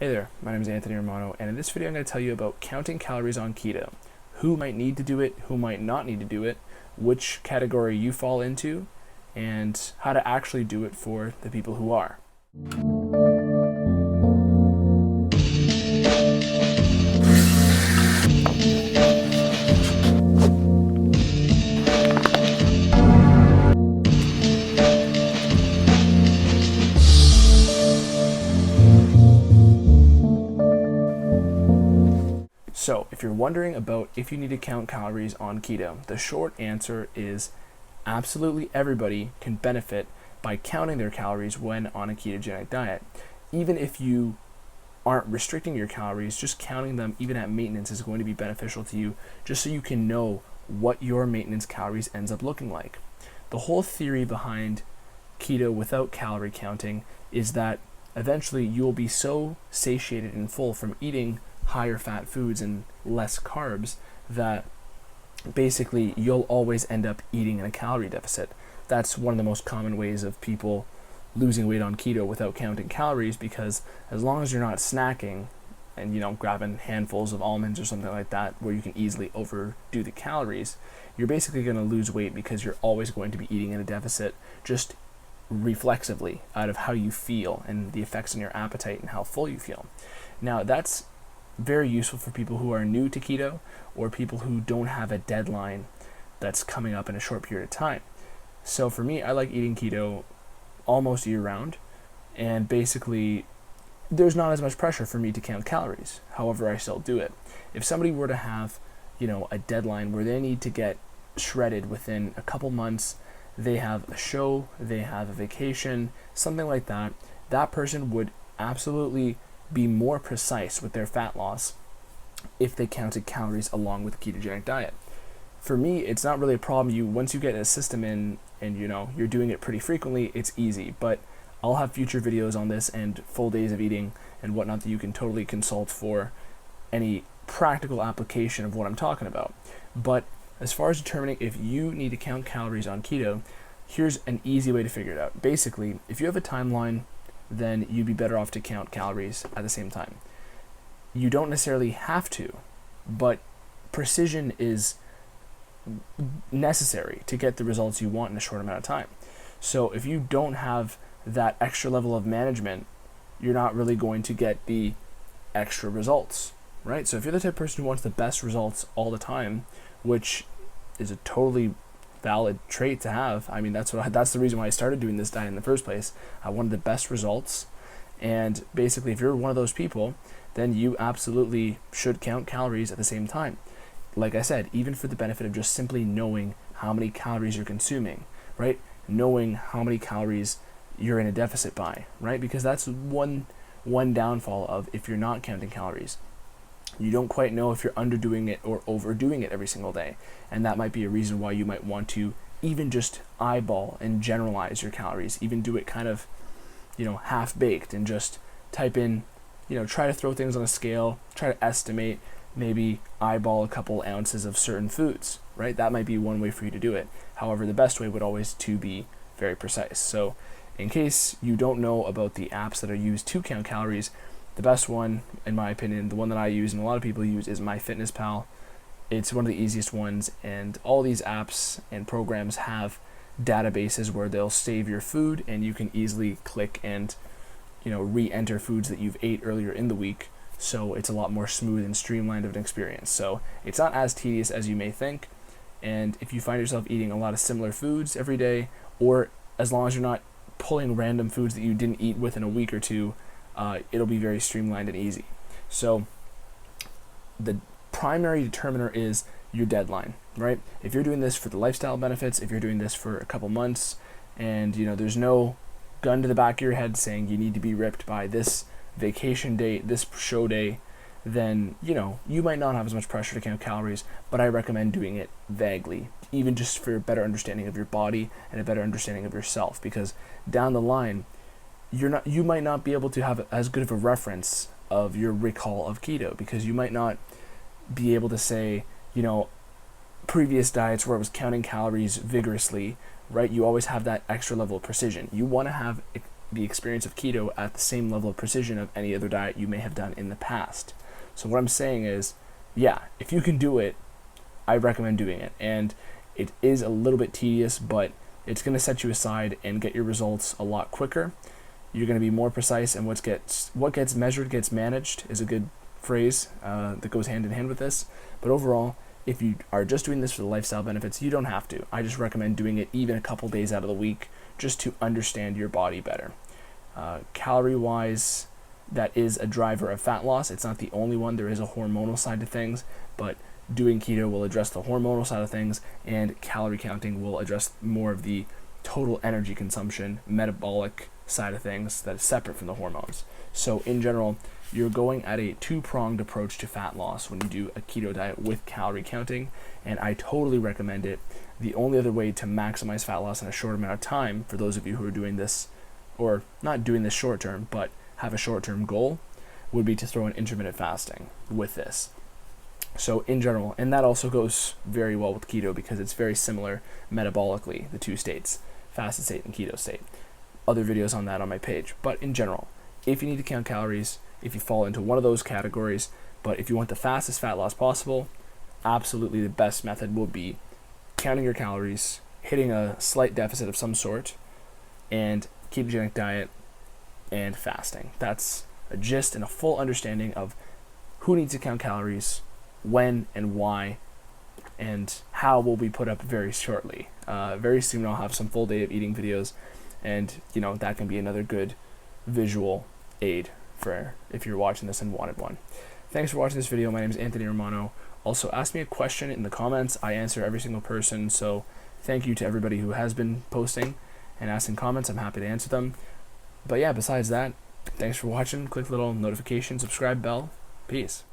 Hey there, my name is Anthony Romano, and in this video I'm going to tell you about counting calories on keto, who might need to do it, who might not need to do it, which category you fall into, and how to actually do it for the people who are. So, if you're wondering about if you need to count calories on keto, the short answer is absolutely everybody can benefit by counting their calories when on a ketogenic diet. Even if you aren't restricting your calories, just counting them even at maintenance is going to be beneficial to you, just so you can know what your maintenance calories ends up looking like. The whole theory behind keto without calorie counting is that eventually you will be so satiated and full from eating higher fat foods and less carbs that basically you'll always end up eating in a calorie deficit. That's one of the most common ways of people losing weight on keto without counting calories, because as long as you're not snacking and grabbing handfuls of almonds or something like that where you can easily overdo the calories, you're basically going to lose weight because you're always going to be eating in a deficit just reflexively out of how you feel and the effects on your appetite and how full you feel. Now that's very useful for people who are new to keto or people who don't have a deadline that's coming up in a short period of time. So for me, I like eating keto almost year round, and basically there's not as much pressure for me to count calories. However, I still do it. If somebody were to have, a deadline where they need to get shredded within a couple months, they have a show, they have a vacation, something like that, that person would absolutely be more precise with their fat loss if they counted calories along with the ketogenic diet. For me, it's not really a problem. Once you get a system in and you're doing it pretty frequently, it's easy. But I'll have future videos on this and full days of eating and whatnot that you can totally consult for any practical application of what I'm talking about. But as far as determining if you need to count calories on keto, here's an easy way to figure it out. Basically, if you have a timeline, then you'd be better off to count calories at the same time. You don't necessarily have to, but precision is necessary to get the results you want in a short amount of time. So if you don't have that extra level of management, you're not really going to get the extra results, right? So if you're the type of person who wants the best results all the time, which is a totally valid trait to have. I mean, that's the reason why I started doing this diet in the first place. I wanted the best results, and basically if you're one of those people, then you absolutely should count calories at the same time. Like I said, even for the benefit of just simply knowing how many calories you're consuming, right? Knowing how many calories you're in a deficit by, right? Because that's one downfall of if you're not counting calories. You don't quite know if you're underdoing it or overdoing it every single day. And that might be a reason why you might want to even just eyeball and generalize your calories, even do it kind of, half-baked and just type in, try to throw things on a scale, try to estimate, maybe eyeball a couple ounces of certain foods, right? That might be one way for you to do it. However, the best way would always to be very precise. So in case you don't know about the apps that are used to count calories, the best one, in my opinion, the one that I use and a lot of people use, is MyFitnessPal. It's one of the easiest ones, and all these apps and programs have databases where they'll save your food, and you can easily click and re-enter foods that you've ate earlier in the week. So it's a lot more smooth and streamlined of an experience. So it's not as tedious as you may think. And if you find yourself eating a lot of similar foods every day, or as long as you're not pulling random foods that you didn't eat within a week or two, it'll be very streamlined and easy. So the primary determiner is your deadline, right? If you're doing this for the lifestyle benefits, if you're doing this for a couple months, and there's no gun to the back of your head saying you need to be ripped by this vacation date, this show day, then you might not have as much pressure to count calories, but I recommend doing it vaguely, even just for a better understanding of your body and a better understanding of yourself, because down the line you might not be able to have as good of a reference of your recall of keto, because you might not be able to say, previous diets where I was counting calories vigorously, right? You always have that extra level of precision. You want to have the experience of keto at the same level of precision of any other diet you may have done in the past. So what I'm saying is, yeah, if you can do it, I recommend doing it. And it is a little bit tedious, but it's going to set you aside and get your results a lot quicker. You're going to be more precise, and what gets measured gets managed is a good phrase that goes hand in hand with this. But overall, if you are just doing this for the lifestyle benefits, you don't have to. I just recommend doing it even a couple days out of the week just to understand your body better. Calorie-wise, that is a driver of fat loss. It's not the only one. There is a hormonal side to things, but doing keto will address the hormonal side of things, and calorie counting will address more of the total energy consumption, metabolic side of things that is separate from the hormones. So in general, you're going at a two-pronged approach to fat loss when you do a keto diet with calorie counting, and I totally recommend it. The only other way to maximize fat loss in a short amount of time, for those of you who are doing this, or not doing this short term, but have a short-term goal, would be to throw in intermittent fasting with this. So in general, and that also goes very well with keto because it's very similar metabolically, the two states, fasted state and keto state. Other videos on that on my page. But in general, if you need to count calories, if you fall into one of those categories, but if you want the fastest fat loss possible, absolutely the best method will be counting your calories, hitting a slight deficit of some sort, and ketogenic diet and fasting. That's a gist and a full understanding of who needs to count calories, when and why, and how will be put up very shortly. Very soon I'll have some full day of eating videos, and that can be another good visual aid for if you're watching this and wanted one. Thanks for watching this video. My name is Anthony Romano. Also, ask me a question in the comments. I answer every single person, so thank you to everybody who has been posting and asking comments. I'm happy to answer them. But yeah, besides that, thanks for watching. Click the little notification, subscribe bell. Peace.